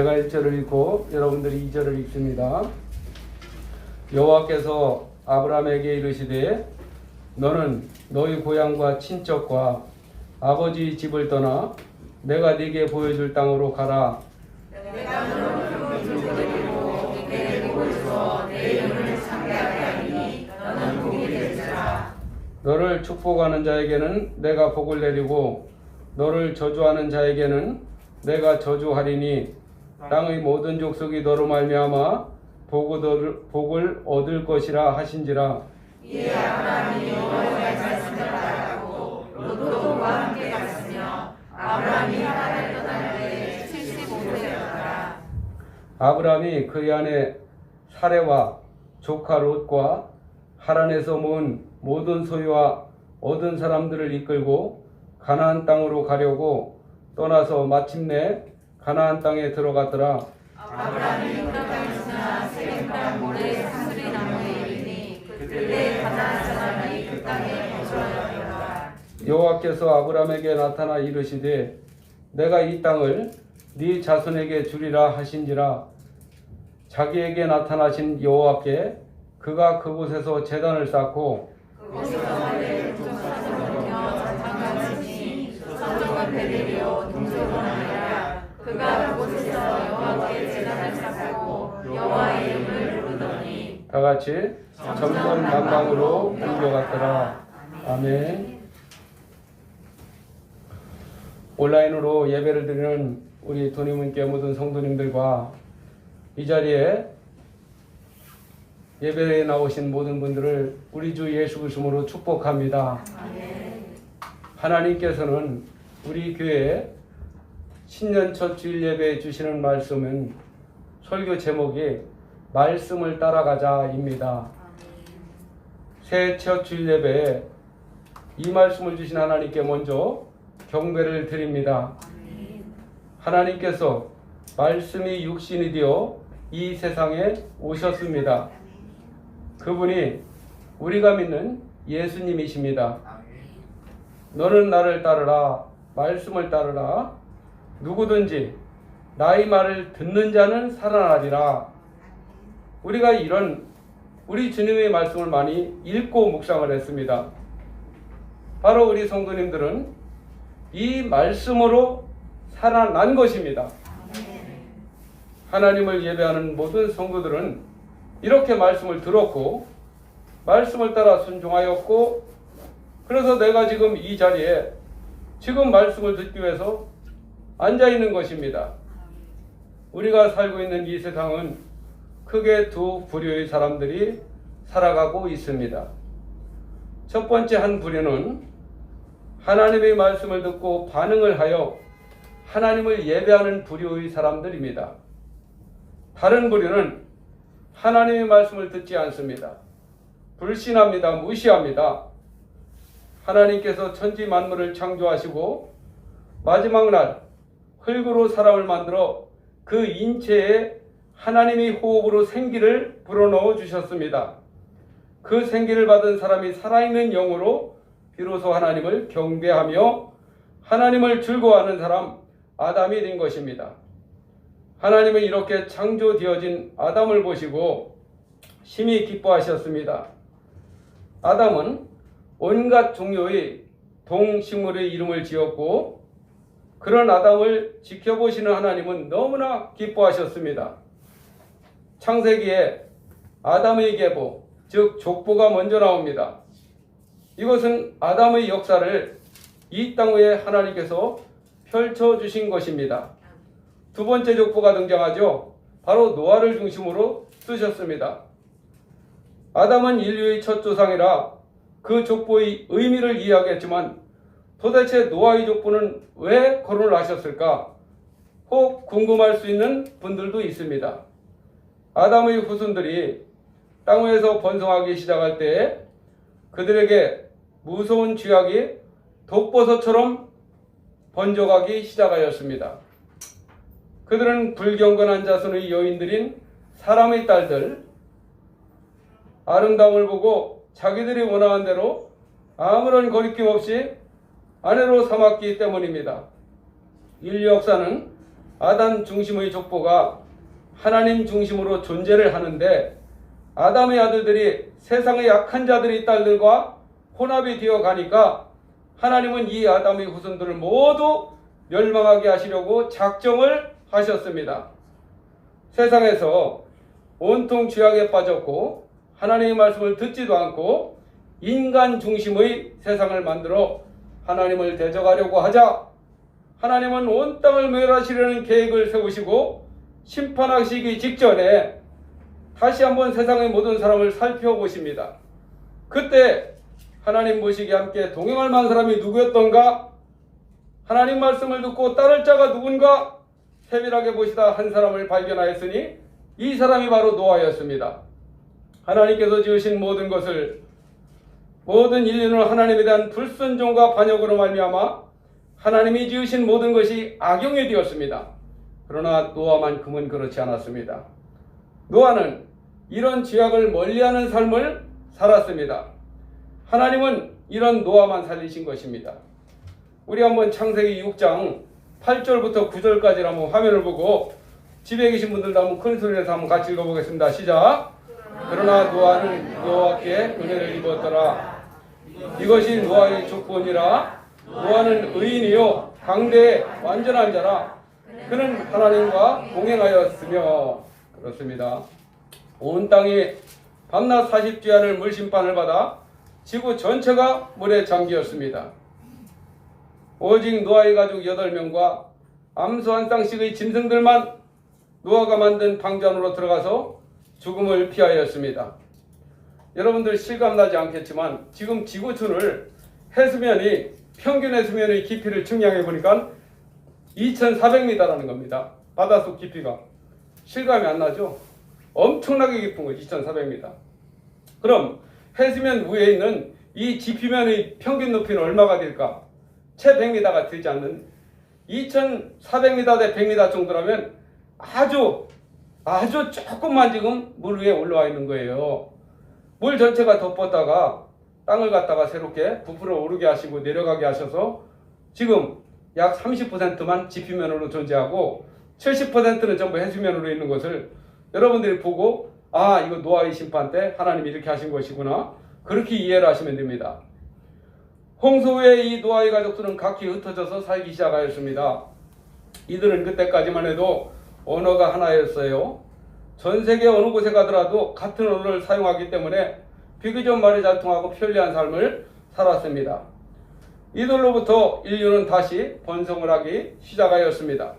제가 1절을 읽고 여러분들이 2절을 읽습니다. 여호와께서 아브라함에게 이르시되 너는 너희 고향과 친척과 아버지 집을 떠나 내가 네게 보여줄 땅으로 가라. 내가 너를 복을 드리고 네게 복을 주어 내 이름을 창대하게 하리니 너는 복이 될지라. 너를 축복하는 자에게는 내가 복을 내리고 너를 저주하는 자에게는 내가 저주하리니 땅의 모든 족속이 너로 말미암아 복을 얻을 것이라 하신지라. 이에 아브라함이 여호와의 말씀을 따르고 롯과 함께 갔으며 아브라함이 하란을 떠날 때에 75세였더라. 아브라함이 그의 아내 사레와 조카 롯과 하란에서 모은 모든 소유와 얻은 사람들을 이끌고 가나안 땅으로 가려고 떠나서 마침내 가나안 땅에 들어갔더라. 아브라함이 그 땅을 지나 세겜 땅 모래 산들이 나무에 이르니 그때 가나안 사람이 그 땅에 거주하였더라. 여호와께서 아브라함에게 나타나 이르시되 내가 이 땅을 네 자손에게 주리라 하신지라. 자기에게 나타나신 여호와께 그가 그곳에서 제단을 쌓고 그곳에서 원래 종사서는요 장관이니 서정은 베델이요 동족은 아니라 그가 그곳에서 여호와께 제단을 쌓고 여호와의 이름을 부르더니 다 같이 점점 남방으로 옮겨갔더라. 아멘. 온라인으로 예배를 드리는 우리 돈이문께 모든 성도님들과 이 자리에 예배에 나오신 모든 분들을 우리 주 예수 그리스도로 축복합니다. 하나님께서는 우리 교회에 신년 첫 주일 예배에 주시는 말씀은 설교 제목이 말씀을 따라가자입니다. 새해 첫 주일 예배에 이 말씀을 주신 하나님께 먼저 경배를 드립니다. 하나님께서 말씀이 육신이 되어 이 세상에 오셨습니다. 그분이 우리가 믿는 예수님이십니다. 너는 나를 따르라, 말씀을 따르라. 누구든지 나의 말을 듣는 자는 살아나리라. 우리가 이런 우리 주님의 말씀을 많이 읽고 묵상을 했습니다. 바로 우리 성도님들은 이 말씀으로 살아난 것입니다. 하나님을 예배하는 모든 성도들은 이렇게 말씀을 들었고 말씀을 따라 순종하였고 그래서 내가 지금 이 자리에 지금 말씀을 듣기 위해서 앉아 있는 것입니다. 우리가 살고 있는 이 세상은 크게 두 부류의 사람들이 살아가고 있습니다. 첫 번째 한 부류는 하나님의 말씀을 듣고 반응을 하여 하나님을 예배하는 부류의 사람들입니다. 다른 부류는 하나님의 말씀을 듣지 않습니다. 불신합니다. 무시합니다. 하나님께서 천지 만물을 창조하시고 마지막 날 흙으로 사람을 만들어 그 인체에 하나님의 호흡으로 생기를 불어넣어 주셨습니다. 그 생기를 받은 사람이 살아있는 영으로 비로소 하나님을 경배하며 하나님을 즐거워하는 사람 아담이 된 것입니다. 하나님은 이렇게 창조되어진 아담을 보시고 심히 기뻐하셨습니다. 아담은 온갖 종류의 동식물의 이름을 지었고 그런 아담을 지켜보시는 하나님은 너무나 기뻐하셨습니다. 창세기에 아담의 계보, 즉 족보가 먼저 나옵니다. 이것은 아담의 역사를 이 땅 위에 하나님께서 펼쳐주신 것입니다. 두 번째 족보가 등장하죠. 바로 노아를 중심으로 쓰셨습니다. 아담은 인류의 첫 조상이라 그 족보의 의미를 이해하겠지만 도대체 노아의 족보는 왜 거론을 하셨을까? 혹 궁금할 수 있는 분들도 있습니다. 아담의 후손들이 땅 위에서 번성하기 시작할 때 그들에게 무서운 쥐약이 독버섯처럼 번져가기 시작하였습니다. 그들은 불경건한 자손의 여인들인 사람의 딸들, 아름다움을 보고 자기들이 원하는 대로 아무런 거리낌 없이 아내로 삼았기 때문입니다. 인류 역사는 아담 중심의 족보가 하나님 중심으로 존재를 하는데 아담의 아들들이 세상의 약한 자들의 딸들과 혼합이 되어 가니까 하나님은 이 아담의 후손들을 모두 멸망하게 하시려고 작정을 하셨습니다. 세상에서 온통 죄악에 빠졌고 하나님의 말씀을 듣지도 않고 인간 중심의 세상을 만들어 하나님을 대적하려고 하자 하나님은 온 땅을 멸하시려는 계획을 세우시고 심판하시기 직전에 다시 한번 세상의 모든 사람을 살펴보십니다. 그때 하나님 보시기에 함께 동행할 만한 사람이 누구였던가? 하나님 말씀을 듣고 따를 자가 누군가? 세밀하게 보시다 한 사람을 발견하였으니 이 사람이 바로 노아였습니다. 하나님께서 지으신 모든 것을 모든 인류는 하나님에 대한 불순종과 반역으로 말미암아 하나님이 지으신 모든 것이 악용이 되었습니다. 그러나 노아만큼은 그렇지 않았습니다. 노아는 이런 죄악을 멀리하는 삶을 살았습니다. 하나님은 이런 노아만 살리신 것입니다. 우리 한번 창세기 6장 8절부터 9절까지 한번 화면을 보고 집에 계신 분들도 한번 큰 소리로 해서 한번 같이 읽어보겠습니다. 시작. 그러나 노아는 여호와께 은혜를 입었더라. 이것이 노아의 조건이라. 노아는 의인이요 강대의 완전한 자라. 그는 하나님과 동행하였으며. 그렇습니다. 온 땅이 밤낮 40주야를 물심판을 받아 지구 전체가 물에 잠기었습니다. 오직 노아의 가족 8명과 암수 한 쌍씩의 짐승들만 노아가 만든 방주 안으로 들어가서 죽음을 피하였습니다. 여러분들 실감나지 않겠지만 지금 지구촌을 해수면이 평균 해수면의 깊이를 측량해 보니까 2,400m라는 겁니다. 바닷속 깊이가. 실감이 안 나죠? 엄청나게 깊은 거죠. 2,400m. 그럼 해수면 위에 있는 이 지표면의 평균 높이는 얼마가 될까? 채 100m가 되지 않는 2,400m 대 100m 정도라면 아주 조금만 지금 물 위에 올라와 있는 거예요. 물 전체가 덮었다가 땅을 갖다가 새롭게 부풀어 오르게 하시고 내려가게 하셔서 지금 약 30%만 지표면으로 존재하고 70%는 전부 해수면으로 있는 것을 여러분들이 보고 아, 이거 노아의 심판 때 하나님이 이렇게 하신 것이구나. 그렇게 이해를 하시면 됩니다. 홍수 후에 이 노아의 가족들은 각기 흩어져서 살기 시작하였습니다. 이들은 그때까지만 해도 언어가 하나였어요. 전 세계 어느 곳에 가더라도 같은 언어를 사용하기 때문에 비교적 말이 잘 통하고 편리한 삶을 살았습니다. 이들로부터 인류는 다시 번성을 하기 시작하였습니다.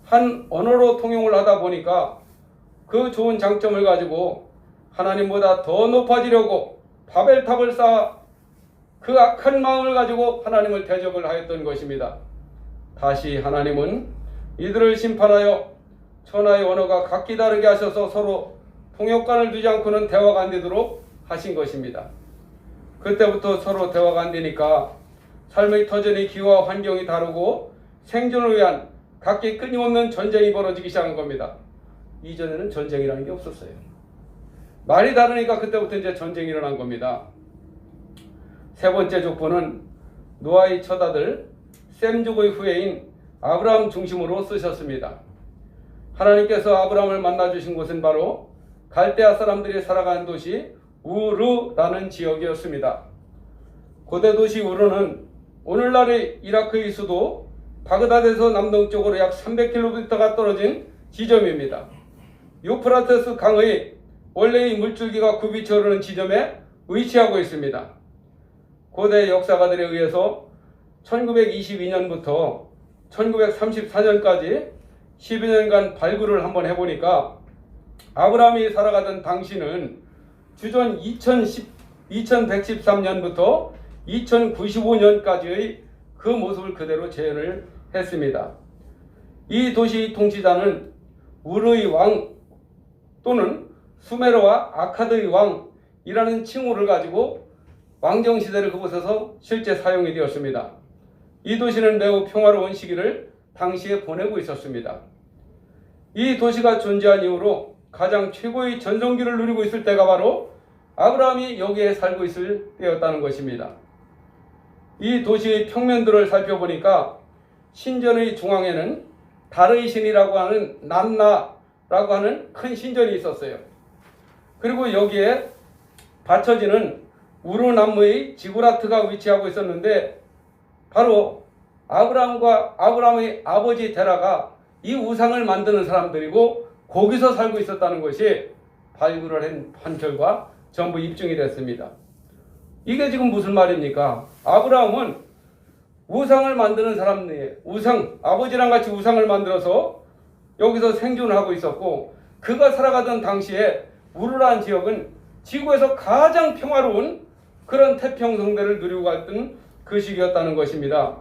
한 언어로 통용을 하다 보니까 그 좋은 장점을 가지고 하나님보다 더 높아지려고 바벨탑을 쌓아 그 악한 마음을 가지고 하나님을 대적을 하였던 것입니다. 다시 하나님은 이들을 심판하여 천하의 언어가 각기 다르게 하셔서 서로 통역관을 두지 않고는 대화가 안 되도록 하신 것입니다. 그때부터 서로 대화가 안 되니까 삶의 터전의 기후와 환경이 다르고 생존을 위한 각기 끊임없는 전쟁이 벌어지기 시작한 겁니다. 이전에는 전쟁이라는 게 없었어요. 말이 다르니까 그때부터 이제 전쟁이 일어난 겁니다. 세 번째 족보는 노아의 첫아들 셈족의 후예인 아브라함 중심으로 쓰셨습니다. 하나님께서 아브라함을 만나주신 곳은 바로 갈대아 사람들이 살아가는 도시 우르라는 지역이었습니다. 고대 도시 우르는 오늘날의 이라크의 수도 바그다드에서 남동쪽으로 약 300km가 떨어진 지점입니다. 유프라테스 강의 원래의 물줄기가 굽이쳐 흐르는 지점에 위치하고 있습니다. 고대 역사가들에 의해서 1922년부터 1934년까지 12년간 발굴을 한번 해보니까 아브라함이 살아가던 당시는 주전 2113년부터 2095년까지의 그 모습을 그대로 재현을 했습니다. 이 도시 통치자는 우르의 왕 또는 수메르와 아카드의 왕이라는 칭호를 가지고 왕정시대를 그곳에서 실제 사용이 되었습니다. 이 도시는 매우 평화로운 시기를 당시에 보내고 있었습니다. 이 도시가 존재한 이후로 가장 최고의 전성기를 누리고 있을 때가 바로 아브라함이 여기에 살고 있을 때였다는 것입니다. 이 도시의 평면들을 살펴보니까 신전의 중앙에는 달의 신이라고 하는 난나라고 하는 큰 신전이 있었어요. 그리고 여기에 받쳐지는 우르나무의 지구라트가 위치하고 있었는데 바로 아브라함의 아버지 데라가 이 우상을 만드는 사람들이고 거기서 살고 있었다는 것이 발굴을 한 결과 전부 입증이 됐습니다. 이게 지금 무슨 말입니까? 아브라함은 우상을 만드는 사람이에요. 아버지랑 같이 우상을 만들어서 여기서 생존을 하고 있었고, 그가 살아가던 당시에 우르라는 지역은 지구에서 가장 평화로운 그런 태평성대를 누리고 갔던 그 시기였다는 것입니다.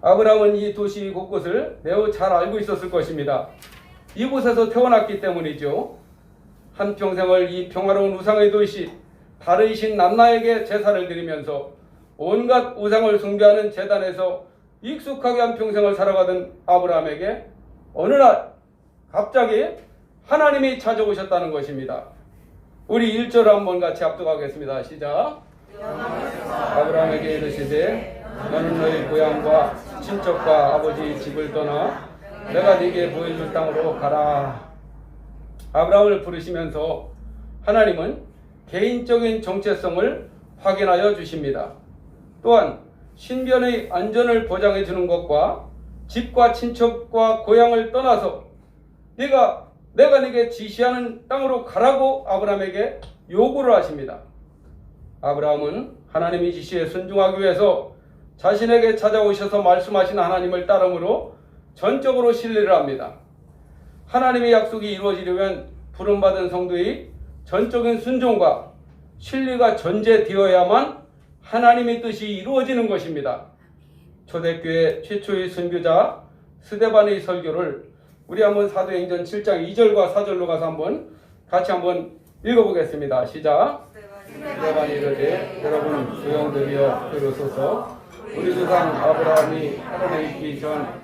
아브라함은 이 도시 곳곳을 매우 잘 알고 있었을 것입니다. 이곳에서 태어났기 때문이죠. 한평생을 이 평화로운 우상의 도시 달의 신 난나에게 제사를 드리면서 온갖 우상을 숭배하는 제단에서 익숙하게 한평생을 살아가던 아브라함에게 어느 날 갑자기 하나님이 찾아오셨다는 것입니다. 우리 1절 한번 같이 합독하겠습니다. 시작. 아브라함에게 이르시되 너는 너희 고향과 친척과 아버지 집을 떠나 내가 네게 보여줄 땅으로 가라. 아브라함을 부르시면서 하나님은 개인적인 정체성을 확인하여 주십니다. 또한 신변의 안전을 보장해 주는 것과 집과 친척과 고향을 떠나서 내가 네게 지시하는 땅으로 가라고 아브라함에게 요구를 하십니다. 아브라함은 하나님의 지시에 순종하기 위해서 자신에게 찾아오셔서 말씀하신 하나님을 따름으로 전적으로 신뢰를 합니다. 하나님의 약속이 이루어지려면 부름받은 성도의 전적인 순종과 신뢰가 전제되어야만 하나님의 뜻이 이루어지는 것입니다. 초대교회 최초의 선교자 스데반의 설교를 우리 한번 사도행전 7장 2절과 4절로 가서 같이 한번 읽어보겠습니다. 시작. 스데반이 이르되 여러분 조용들이여 들으소서. 우리 조상 아브라함이 하늘에 있기 전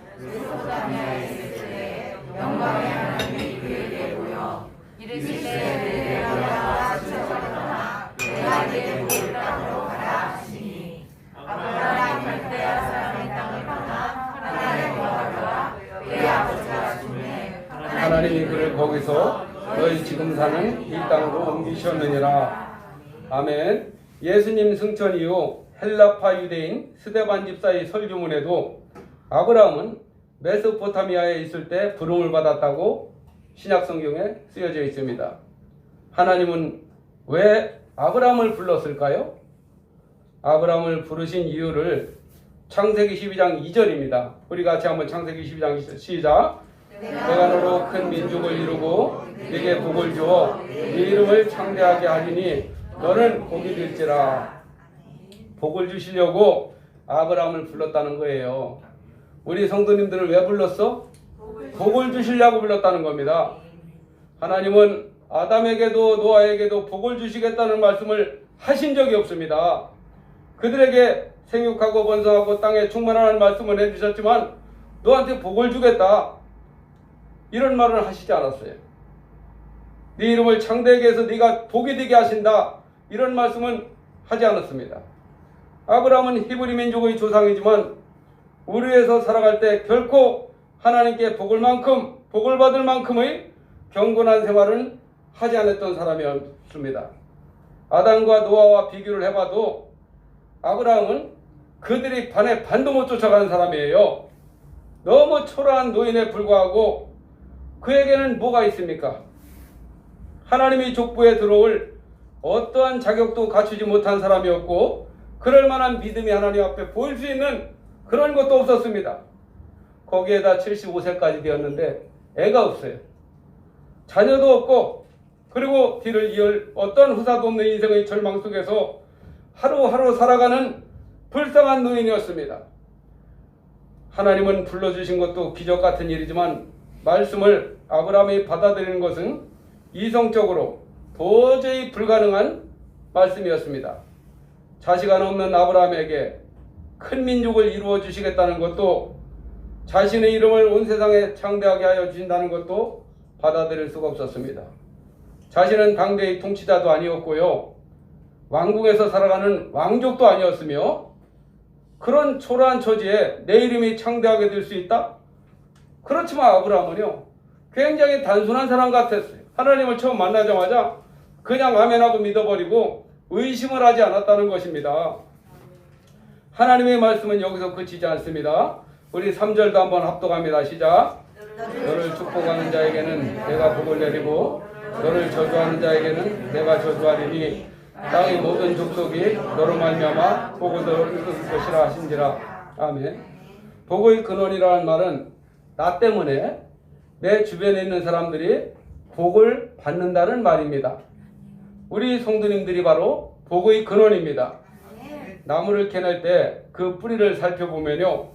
영광의 하나님이 그에게 보여 이르시되 내가 지쳐졌다 내가 네게 보일 땅으로 가라 하시니 아브라함이 갈대아 사람의 땅을 떠나 하나님의 거하다가 그의 아버지가 죽음에 하나님이 그를 거기서 너희 지금 사는 이 땅으로 옮기셨느니라. 아멘. 예수님 승천 이후 헬라파 유대인 스데반 집사의 설교문에도 아브라함은 메소포타미아에 있을 때 부름을 받았다고 신약성경에 쓰여져 있습니다. 하나님은 왜 아브라함을 불렀을까요? 아브라함을 부르신 이유를 창세기 12장 2절입니다. 우리 같이 한번 창세기 12장 2절 시작. 내가 너로 큰 민족을 이루고 네게 복을 주어 네 이름을 창대하게 하리니 너는 복이 될지라. 복을 주시려고 아브라함을 불렀다는 거예요. 우리 성도님들을 왜 불렀어? 복을 주시려고 불렀다는 겁니다. 하나님은 아담에게도 노아에게도 복을 주시겠다는 말씀을 하신 적이 없습니다. 그들에게 생육하고 번성하고 땅에 충만하는 말씀을 해주셨지만 너한테 복을 주겠다 이런 말을 하시지 않았어요. 네 이름을 창대하게 해서 네가 복이 되게 하신다 이런 말씀은 하지 않았습니다. 아브라함은 히브리 민족의 조상이지만 우리에서 살아갈 때 결코 하나님께 복을 받을 만큼의 경건한 생활은 하지 않았던 사람이었습니다. 아담과 노아와 비교를 해봐도 아브라함은 그들이 반도 못 쫓아가는 사람이에요. 너무 초라한 노인에 불과하고 그에게는 뭐가 있습니까? 하나님의 족보에 들어올 어떠한 자격도 갖추지 못한 사람이었고 그럴 만한 믿음이 하나님 앞에 보일 수 있는 그런 것도 없었습니다. 거기에다 75세까지 되었는데 애가 없어요. 자녀도 없고 그리고 뒤를 이을 어떤 후사도 없는 인생의 절망 속에서 하루하루 살아가는 불쌍한 노인이었습니다. 하나님은 불러주신 것도 기적 같은 일이지만 말씀을 아브라함이 받아들이는 것은 이성적으로 도저히 불가능한 말씀이었습니다. 자식 하나 없는 아브라함에게 큰 민족을 이루어 주시겠다는 것도 자신의 이름을 온 세상에 창대하게 하여 주신다는 것도 받아들일 수가 없었습니다. 자신은 당대의 통치자도 아니었고요. 왕궁에서 살아가는 왕족도 아니었으며 그런 초라한 처지에 내 이름이 창대하게 될 수 있다? 그렇지만 아브라함은요, 굉장히 단순한 사람 같았어요. 하나님을 처음 만나자마자 그냥 아멘하고 믿어버리고 의심을 하지 않았다는 것입니다. 하나님의 말씀은 여기서 그치지 않습니다. 우리 3절도 한번 합독합니다. 시작. 너를 축복하는 자에게는 내가 복을 내리고 너를 저주하는 자에게는 내가 저주하리니 땅의 모든 족속이 너로 말미암아 복을 얻을 것이라 하신지라. 아멘. 복의 근원이라는 말은 나 때문에 내 주변에 있는 사람들이 복을 받는다는 말입니다. 우리 성도님들이 바로 복의 근원입니다. 나무를 캐낼 때 그 뿌리를 살펴보면요,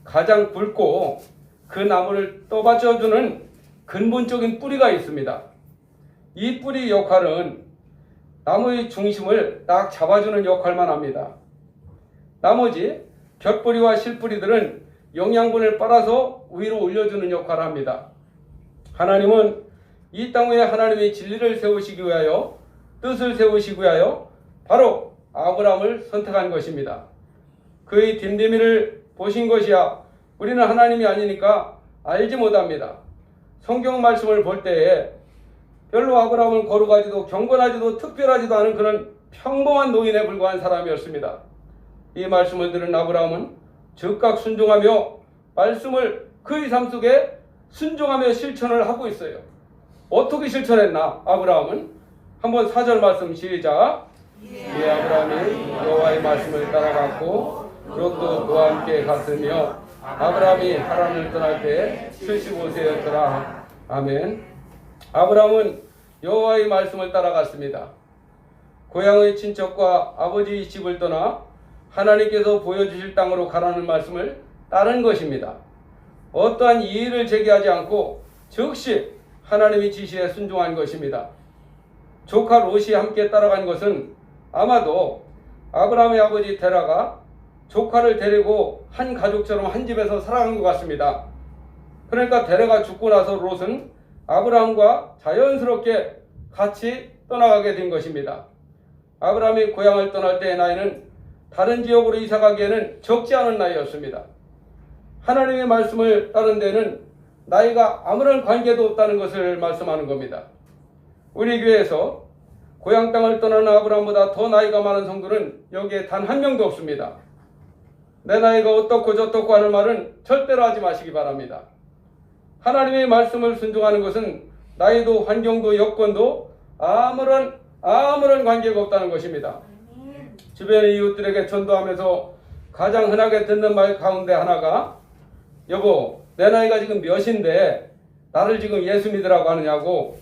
가장 굵고 그 나무를 떠받쳐주는 근본적인 뿌리가 있습니다. 이 뿌리 역할은 나무의 중심을 딱 잡아주는 역할만 합니다. 나머지 곁뿌리와 실뿌리들은 영양분을 빨아서 위로 올려주는 역할을 합니다. 하나님은 이 땅 위에 하나님의 진리를 세우시기 위하여, 뜻을 세우시기 위하여 바로 아브라함을 선택한 것입니다. 그의 됨됨이를 보신 것이야 우리는 하나님이 아니니까 알지 못합니다. 성경 말씀을 볼 때에 별로 아브라함은 거룩하지도 경건하지도 특별하지도 않은 그런 평범한 노인에 불과한 사람이었습니다. 이 말씀을 들은 아브라함은 즉각 순종하며 말씀을 그의 삶 속에 순종하며 실천을 하고 있어요. 어떻게 실천했나? 아브라함은 한번 4절 말씀 시작. 이 아브라함이 여호와의 말씀을 따라갔고 롯도 그와 함께 갔으며 아브라함이 하란을 떠날 때 75세였더라. 아멘. 아브라함은 여호와의 말씀을 따라갔습니다. 고향의 친척과 아버지의 집을 떠나 하나님께서 보여주실 땅으로 가라는 말씀을 따른 것입니다. 어떠한 이의를 제기하지 않고 즉시 하나님의 지시에 순종한 것입니다. 조카 롯이 함께 따라간 것은 아마도 아브라함의 아버지 데라가 조카를 데리고 한 가족처럼 한 집에서 살아간 것 같습니다. 그러니까 데라가 죽고 나서 롯은 아브라함과 자연스럽게 같이 떠나가게 된 것입니다. 아브라함이 고향을 떠날 때의 나이는 다른 지역으로 이사가기에는 적지 않은 나이였습니다. 하나님의 말씀을 따른 데는 나이가 아무런 관계도 없다는 것을 말씀하는 겁니다. 우리 교회에서 고향 땅을 떠나는 아브라함보다 더 나이가 많은 성도는 여기에 단 한 명도 없습니다. 내 나이가 어떻고 저떻고 하는 말은 절대로 하지 마시기 바랍니다. 하나님의 말씀을 순종하는 것은 나이도 환경도 여건도 아무런 관계가 없다는 것입니다. 주변의 이웃들에게 전도하면서 가장 흔하게 듣는 말 가운데 하나가 여보 내 나이가 지금 몇인데 나를 지금 예수 믿으라고 하느냐고,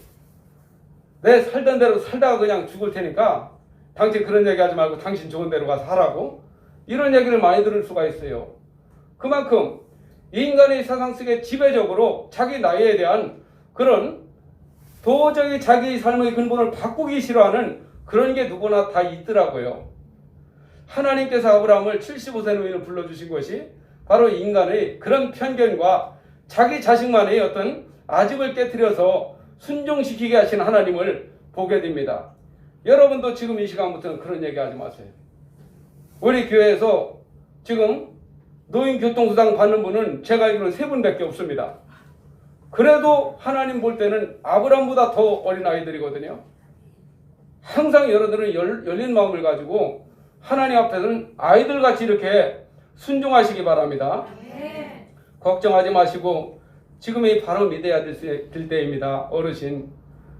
내 살던 대로 살다가 그냥 죽을 테니까 당신 그런 얘기 하지 말고 당신 좋은 데로 가서 하라고, 이런 얘기를 많이 들을 수가 있어요. 그만큼 인간의 세상 속에 지배적으로 자기 나이에 대한 그런 도저히 자기 삶의 근본을 바꾸기 싫어하는 그런 게 누구나 다 있더라고요. 하나님께서 아브라함을 75세 노인을 불러주신 것이 바로 인간의 그런 편견과 자기 자식만의 어떤 아집을 깨트려서 순종시키게 하신 하나님을 보게 됩니다. 여러분도 지금 이 시간부터는 그런 얘기 하지 마세요. 우리 교회에서 지금 노인 교통수당 받는 분은 제가 알기로는 3분밖에 없습니다. 그래도 하나님 볼 때는 아브라함보다 더 어린 아이들이거든요. 항상 여러분들은 열린 마음을 가지고 하나님 앞에서는 아이들같이 이렇게 순종하시기 바랍니다. 걱정하지 마시고 지금이 바로 믿어야 될 때입니다. 어르신,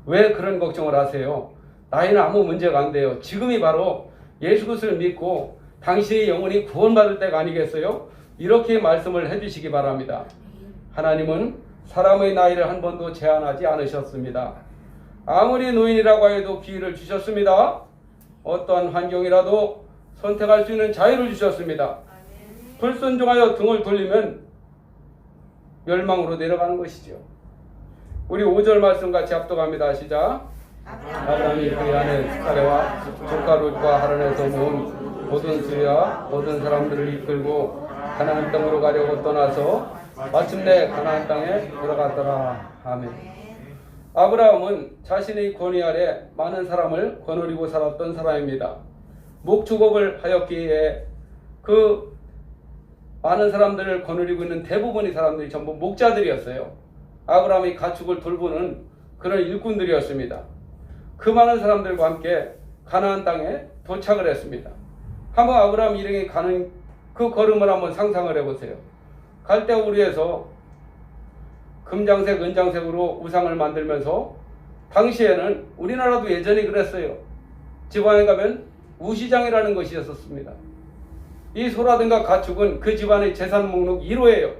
왜 그런 걱정을 하세요? 나이는 아무 문제가 안 돼요. 지금이 바로 예수 그리스도를 믿고 당신의 영혼이 구원받을 때가 아니겠어요? 이렇게 말씀을 해주시기 바랍니다. 하나님은 사람의 나이를 한 번도 제한하지 않으셨습니다. 아무리 노인이라고 해도 기회를 주셨습니다. 어떠한 환경이라도 선택할 수 있는 자유를 주셨습니다. 불순종하여 등을 돌리면 멸망으로 내려가는 것이죠. 우리 5절 말씀 같이 합독합니다. 시작. 아브라함이 그의 아내 사레와 조카 롯과 하란에서 모은 모든 수야 모든 사람들을 이끌고 가나안 땅으로 가려고 떠나서 마침내 가나안 땅에 들어갔더라. 아멘. 아브라함은 자신의 권위 아래 많은 사람을 거느리고 살았던 사람입니다. 목축업을 하였기에 그 많은 사람들을 거느리고 있는 대부분의 사람들이 전부 목자들이었어요. 아브라함의 가축을 돌보는 그런 일꾼들이었습니다. 그 많은 사람들과 함께 가나안 땅에 도착을 했습니다. 한번 아브라함 일행이 가는 그 걸음을 한번 상상을 해보세요. 갈대우리에서 금장색, 은장색으로 우상을 만들면서 당시에는 우리나라도 예전에 그랬어요. 집안에 가면 우시장이라는 것이 있었습니다. 이 소라든가 가축은 그 집안의 재산 목록 1호예요.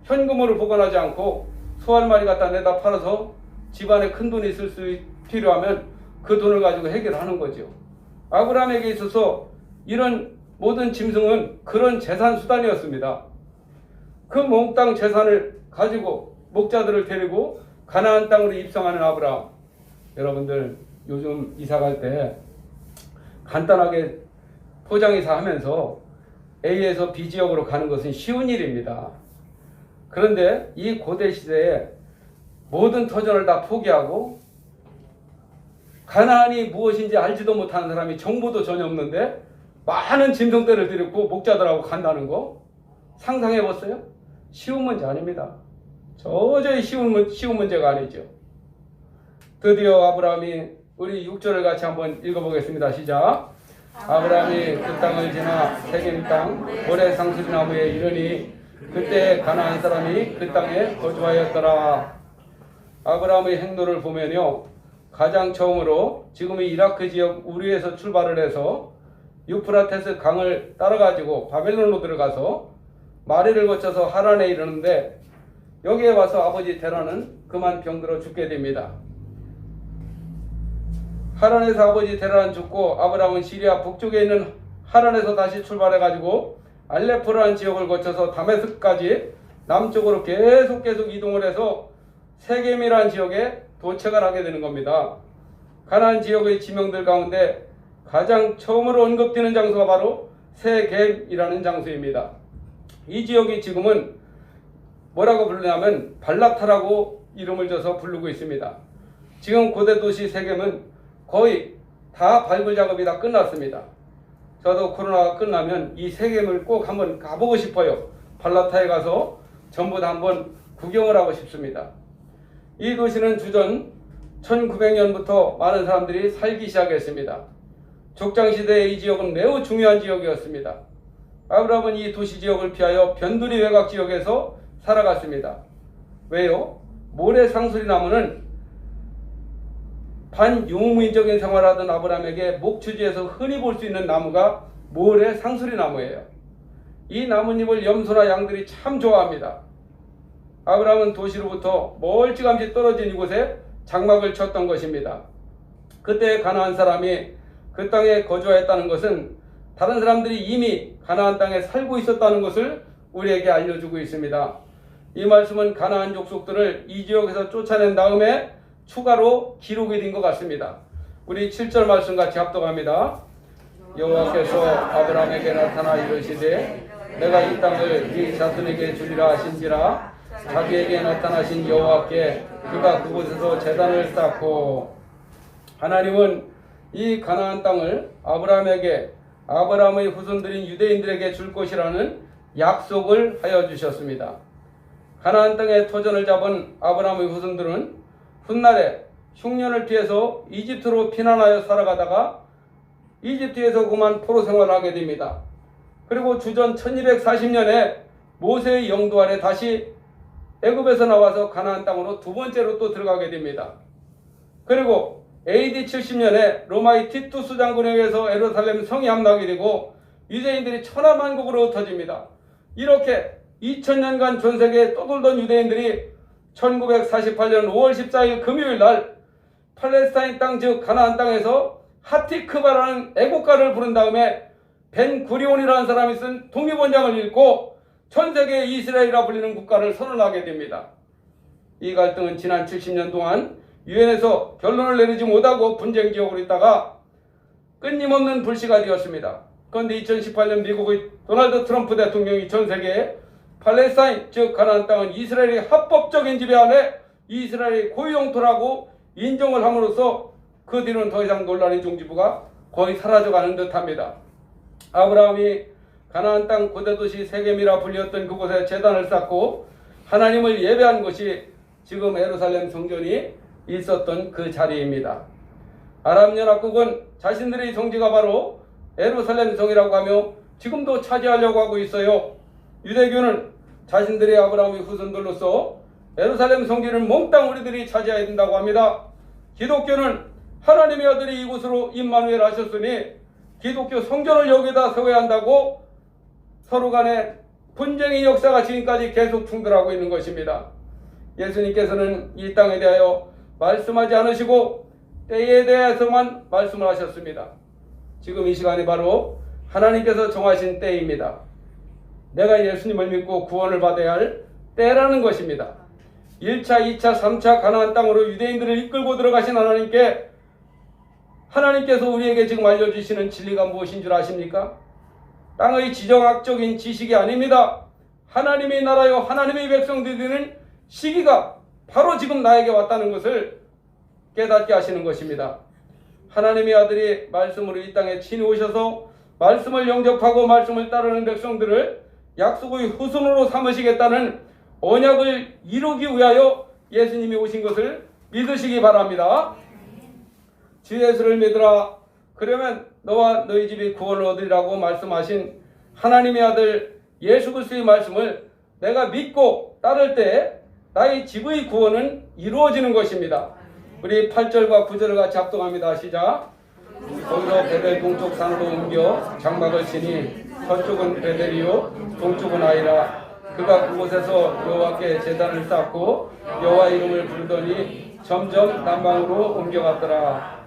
현금으로 보관하지 않고 소 한 마리 갖다 내다 팔아서 집안에 큰 돈이 있을 수 필요하면 그 돈을 가지고 해결하는 거죠. 아브라함에게 있어서 이런 모든 짐승은 그런 재산 수단이었습니다. 그 몽땅 재산을 가지고 목자들을 데리고 가나안 땅으로 입성하는 아브라함. 여러분들 요즘 이사 갈 때 간단하게 포장이사 하면서 A에서 B 지역으로 가는 것은 쉬운 일입니다. 그런데 이 고대 시대에 모든 터전을 다 포기하고 가나안이 무엇인지 알지도 못하는 사람이 정보도 전혀 없는데 많은 짐승떼를 데리고 목자들하고 간다는 거 상상해 봤어요? 쉬운 문제 아닙니다. 도저히 쉬운 문제가 아니죠. 드디어 아브라함이 우리 6절을 같이 한번 읽어보겠습니다. 시작. 아브라함이 그 땅을 지나 세겜 땅 모래 상수리나무에 이르니 그때 가나안 사람이 그 땅에 거주하였더라. 아브라함의 행로를 보면요, 가장 처음으로 지금의 이라크 지역 우리에서 출발을 해서 유프라테스 강을 따라가지고 바벨론으로 들어가서 마리를 거쳐서 하란에 이르는데 여기에 와서 아버지 데라는 그만 병들어 죽게 됩니다. 하란에서 아버지 데라는 죽고 아브라함은 시리아 북쪽에 있는 하란에서 다시 출발해가지고 알레포라는 지역을 거쳐서 다메섹까지 남쪽으로 계속 이동을 해서 세겜이라는 지역에 도착을 하게 되는 겁니다. 가나안 지역의 지명들 가운데 가장 처음으로 언급되는 장소가 바로 세겜이라는 장소입니다. 이 지역이 지금은 뭐라고 부르냐면 발라타라고 이름을 줘서 부르고 있습니다. 지금 고대 도시 세겜은 거의 다 발굴 작업이 다 끝났습니다. 저도 코로나가 끝나면 이 세겜을 꼭 한번 가보고 싶어요. 발라타에 가서 전부 다 한번 구경을 하고 싶습니다. 이 도시는 주전 1900년부터 많은 사람들이 살기 시작했습니다. 족장시대의 이 지역은 매우 중요한 지역이었습니다. 아브라함은 이 도시 지역을 피하여 변두리 외곽 지역에서 살아갔습니다. 왜요? 모래 상수리 나무는 반유목민적인 생활하던 아브라함에게 목초지에서 흔히 볼 수 있는 나무가 모래 상수리 나무예요. 이 나뭇잎을 염소나 양들이 참 좋아합니다. 아브라함은 도시로부터 멀찌감치 떨어진 이곳에 장막을 쳤던 것입니다. 그때 가나안 사람이 그 땅에 거주하였다는 것은 다른 사람들이 이미 가나안 땅에 살고 있었다는 것을 우리에게 알려주고 있습니다. 이 말씀은 가나안 족속들을 이 지역에서 쫓아낸 다음에 추가로 기록이 된 것 같습니다. 우리 7절 말씀 같이 합독합니다. 여호와께서 아브라함에게 나타나 이르시되 내가 이 땅을 네 자손에게 주리라 하신지라. 자기에게 나타나신 여호와께 그가 그곳에서 제단을 쌓고, 하나님은 이 가나안 땅을 아브라함에게 아브라함의 후손들인 유대인들에게 줄 것이라는 약속을 하여 주셨습니다. 가나안 땅에 터전을 잡은 아브라함의 후손들은 훗날에 흉년을 피해서 이집트로 피난하여 살아가다가 이집트에서 그만 포로 생활을 하게 됩니다. 그리고 주전 1240년에 모세의 영도 아래 다시 애굽에서 나와서 가나안 땅으로 두 번째로 또 들어가게 됩니다. 그리고 AD 70년에 로마의 티투스 장군에 의해서 예루살렘 성이 함락이 되고 유대인들이 천하만국으로 흩어집니다. 이렇게 2000년간 전 세계에 떠돌던 유대인들이 1948년 5월 14일 금요일 날 팔레스타인 땅 즉 가나안 땅에서 하티크바라는 애국가를 부른 다음에 벤 구리온이라는 사람이 쓴 독립원장을 읽고 전 세계 이스라엘이라 불리는 국가를 선언하게 됩니다. 이 갈등은 지난 70년 동안 유엔에서 결론을 내리지 못하고 분쟁 지역으로 있다가 끊임없는 불씨가 되었습니다. 그런데 2018년 미국의 도널드 트럼프 대통령이 전 세계에 팔레스타인 즉 가나안 땅은 이스라엘의 합법적인 지배 안에 이스라엘의 고유영토라고 인정을 함으로써 그 뒤로는 더 이상 논란의 종지부가 거의 사라져가는 듯합니다. 아브라함이 가나안 땅 고대 도시 세겜이라 불렸던 그곳에 제단을 쌓고 하나님을 예배한 것이 지금 예루살렘 성전이 있었던 그 자리입니다. 아람 연합국은 자신들의 성지가 바로 예루살렘 성이라고 하며 지금도 차지하려고 하고 있어요. 유대교는 자신들의 아브라함의 후손들로서 예루살렘 성지를 몽땅 우리들이 차지해야 된다고 합니다. 기독교는 하나님의 아들이 이곳으로 임마누엘 하셨으니 기독교 성전을 여기다 세워야 한다고 서로 간에 분쟁의 역사가 지금까지 계속 충돌하고 있는 것입니다. 예수님께서는 이 땅에 대하여 말씀하지 않으시고 때에 대해서만 말씀을 하셨습니다. 지금 이 시간이 바로 하나님께서 정하신 때입니다. 내가 예수님을 믿고 구원을 받아야 할 때라는 것입니다. 1차, 2차, 3차 가나안 땅으로 유대인들을 이끌고 들어가신 하나님께서 우리에게 지금 알려주시는 진리가 무엇인 줄 아십니까? 땅의 지정학적인 지식이 아닙니다. 하나님의 나라요 하나님의 백성들이 되는 시기가 바로 지금 나에게 왔다는 것을 깨닫게 하시는 것입니다. 하나님의 아들이 말씀으로 이 땅에 친히 오셔서 말씀을 영접하고 말씀을 따르는 백성들을 약속의 후손으로 삼으시겠다는 언약을 이루기 위하여 예수님이 오신 것을 믿으시기 바랍니다. 주 예수를 믿으라. 그러면 너와 너희 집이 구원을 얻으리라고 말씀하신 하나님의 아들 예수 그리스도의 말씀을 내가 믿고 따를 때 나의 집의 구원은 이루어지는 것입니다. 우리 8절과 9절을 같이 합동합니다. 시작. 거기서 베델 동쪽 산으로 옮겨 장막을 치니 서쪽은 베델이요 동쪽은 아이라. 그가 그곳에서 여호와께 제단을 쌓고 여호와 이름을 부르더니 점점 남방으로 옮겨갔더라.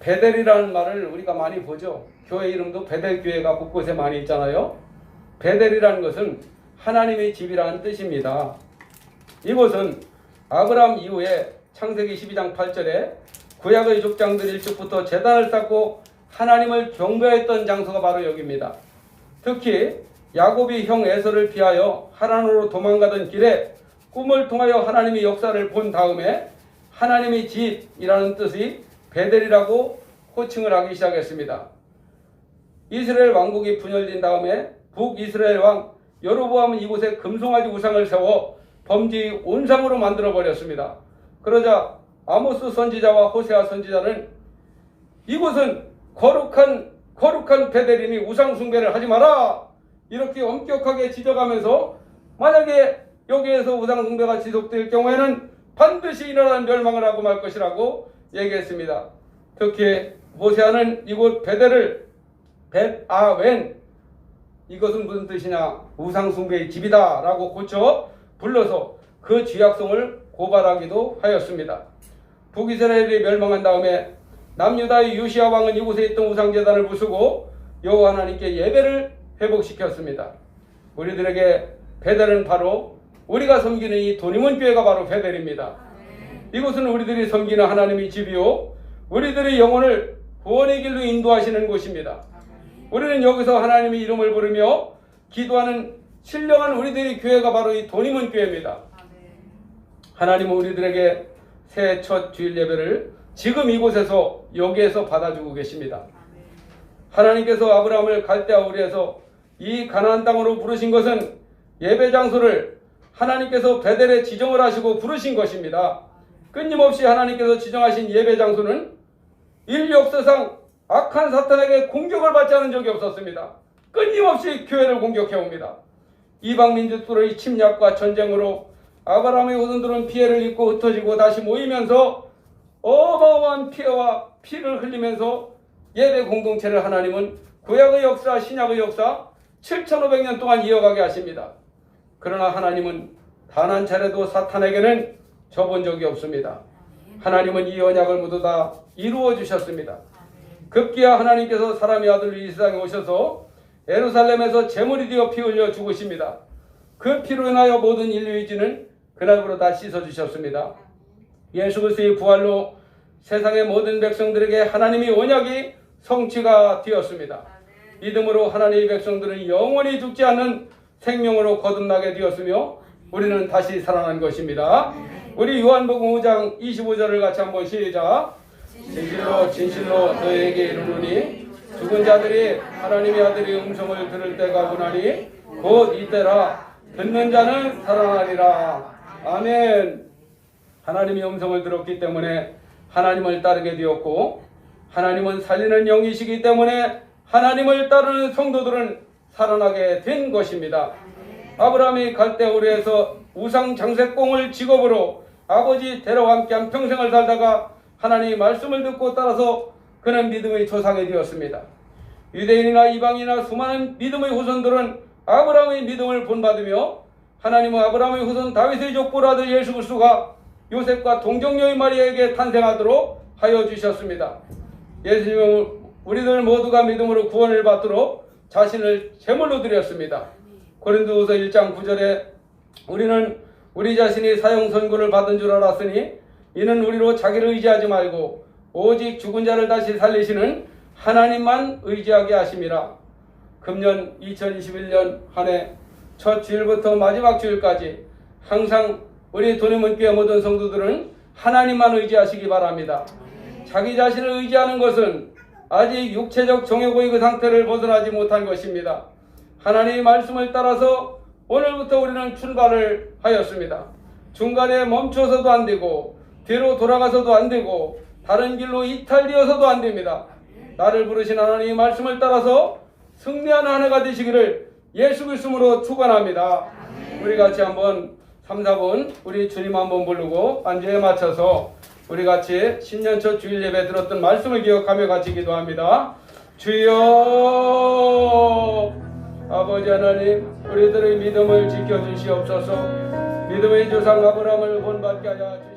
베델이라는 말을 우리가 많이 보죠. 교회 이름도 베델교회가 곳곳에 많이 있잖아요. 베델이라는 것은 하나님의 집이라는 뜻입니다. 이곳은 아브라함 이후에 창세기 12장 8절에 구약의 족장들 일찍부터 제단을 쌓고 하나님을 경배했던 장소가 바로 여기입니다. 특히 야곱이 형 에서를 피하여 하란으로 도망가던 길에 꿈을 통하여 하나님의 역사를 본 다음에 하나님의 집이라는 뜻이 베델이라고 호칭을 하기 시작했습니다. 이스라엘 왕국이 분열된 다음에 북이스라엘 왕 여로보암은 이곳에 금송아지 우상을 세워 범죄의 온상으로 만들어버렸습니다. 그러자 아모스 선지자와 호세아 선지자는 이곳은 거룩한 베델이니 우상 숭배를 하지 마라, 이렇게 엄격하게 지적하면서 만약에 여기에서 우상 숭배가 지속될 경우에는 반드시 일어나는 멸망을 하고 말 것이라고 얘기했습니다. 특히 호세아는 이곳 베델을 벳아웬, 이것은 무슨 뜻이냐, 우상 숭배의 집이다 라고 고쳐 불러서 그 죄악성을 고발하기도 하였습니다. 북이스라엘이 멸망한 다음에 남유다의 요시야 왕은 이곳에 있던 우상제단을 부수고 여호와 하나님께 예배를 회복시켰습니다. 우리들에게 베델은 바로 우리가 섬기는 이 돈이문교회가 바로 베델입니다. 이곳은 우리들이 섬기는 하나님의 집이요 우리들의 영혼을 구원의 길로 인도하시는 곳입니다. 우리는 여기서 하나님의 이름을 부르며 기도하는 신령한 우리들의 교회가 바로 이 돈이문교회입니다. 하나님은 우리들에게 새해 첫 주일 예배를 지금 이곳에서 여기에서 받아주고 계십니다. 하나님께서 아브라함을 갈대아 우리에서 이 가나안 땅으로 부르신 것은 예배 장소를 하나님께서 베델에 지정을 하시고 부르신 것입니다. 끊임없이 하나님께서 지정하신 예배 장소는 인류 역사상 악한 사탄에게 공격을 받지 않은 적이 없었습니다. 끊임없이 교회를 공격해옵니다. 이방 민족들의 침략과 전쟁으로 아브라함의 후손들은 피해를 입고 흩어지고 다시 모이면서 어마어마한 피해와 피를 흘리면서 예배 공동체를 하나님은 구약의 역사, 신약의 역사 7500년 동안 이어가게 하십니다. 그러나 하나님은 단 한 차례도 사탄에게는 져본 적이 없습니다. 하나님은 이 언약을 모두 다 이루어 주셨습니다. 급기야 하나님께서 사람의 아들로 이 세상에 오셔서 예루살렘에서 제물이 되어 피 흘려 죽으십니다. 그 피로 인하여 모든 인류의 죄는 그날부로 다 씻어주셨습니다. 예수 그리스도의 부활로 세상의 모든 백성들에게 하나님의 언약이 성취가 되었습니다. 믿음으로 하나님의 백성들은 영원히 죽지 않는 생명으로 거듭나게 되었으며 우리는 다시 살아난 것입니다. 우리 요한복음 5장 25절을 같이 한번 시작. 진실로 진실로 너희에게 이르노니 죽은 자들이 하나님의 아들의 음성을 들을 때가 오나니 곧 이때라. 듣는 자는 살아나리라. 아멘. 하나님의 음성을 들었기 때문에 하나님을 따르게 되었고, 하나님은 살리는 영이시기 때문에 하나님을 따르는 성도들은 살아나게 된 것입니다. 아브라함이 갈대우르에서 우상 장색공을 직업으로 아버지 데려와 함께 한 평생을 살다가 하나님의 말씀을 듣고 따라서 그는 믿음의 조상이 되었습니다. 유대인이나 이방인이나 수많은 믿음의 후손들은 아브라함의 믿음을 본받으며 하나님은 아브라함의 후손 다윗의 족보의 아들 예수 그리스도가 요셉과 동정녀의 마리아에게 탄생하도록 하여 주셨습니다. 예수님은 우리들 모두가 믿음으로 구원을 받도록 자신을 제물로 드렸습니다. 고린도후서 1장 9절에 우리는 우리 자신이 사형 선고를 받은 줄 알았으니 이는 우리로 자기를 의지하지 말고 오직 죽은 자를 다시 살리시는 하나님만 의지하게 하심이라. 금년 2021년 한 해 첫 주일부터 마지막 주일까지 항상 우리 돈의문교회 모든 성도들은 하나님만 의지하시기 바랍니다. 자기 자신을 의지하는 것은 아직 육체적 정욕의 그 상태를 벗어나지 못한 것입니다. 하나님의 말씀을 따라서 오늘부터 우리는 출발을 하였습니다. 중간에 멈춰서도 안 되고 뒤로 돌아가서도 안 되고 다른 길로 이탈되어서도 안 됩니다. 나를 부르신 하나님의 말씀을 따라서 승리하는 한 해가 되시기를 예수 그리스도로 축원합니다. 우리 같이 한번 3, 4분 우리 주님 한번 부르고 안주에 맞춰서 우리 같이 신년 첫 주일 예배 들었던 말씀을 기억하며 같이 기도합니다. 주여 아버지 하나님, 우리들의 믿음을 지켜주시옵소서. 믿음의 조상 아브라함을 본받게 하여 주시옵소서.